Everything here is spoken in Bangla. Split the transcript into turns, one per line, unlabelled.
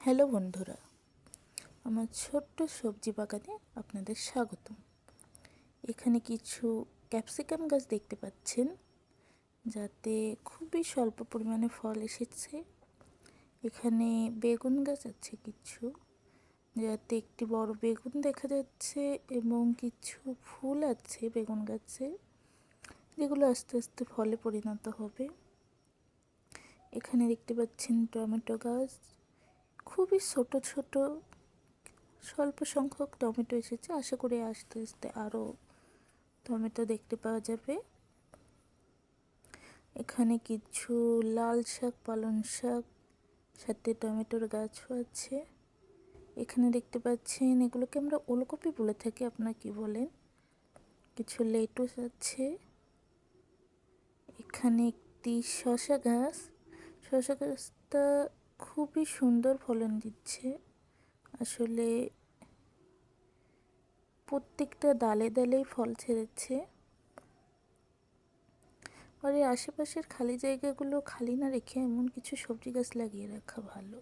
হ্যালো বন্ধুরা, আমার ছোট্ট সবজি বাগানে আপনাদের স্বাগতম। এখানে কিছু ক্যাপসিকাম গাছ দেখতে পাচ্ছেন, যাতে খুবই স্বল্প পরিমাণে ফল এসেছে। এখানে বেগুন গাছ আছে কিছু, যাতে একটি বড় বেগুন দেখা যাচ্ছে এবং কিছু ফুল আছে বেগুন গাছে, যেগুলো আস্তে আস্তে ফলে পরিণত হবে। এখানে দেখতে পাচ্ছেন টমেটো গাছ, খুবই ছোট ছোট স্বল্প সংখ্যক টমেটো এসেছে। আশা করি আস্তে আস্তে আরও টমেটো দেখতে পাওয়া যাবে। এখানে কিছু লাল শাক, পালং শাক, সাথে টমেটোর গাছও আছে। এখানে দেখতে পাচ্ছেন, এগুলোকে আমরা ওলকপি বলে থাকি, আপনারা কি বলেন। কিছু লেটুস আছে। এখানে একটি শসা গাছ, শসা গাছটা খুবই সুন্দর ফলন দিচ্ছে। আসলে প্রত্যেকটা ডালে ডালেই ফল ছেড়েছে। আর এই আশেপাশের খালি জায়গাগুলো খালি না রেখে এমন কিছু সবজি গাছ লাগিয়ে রাখা ভালো।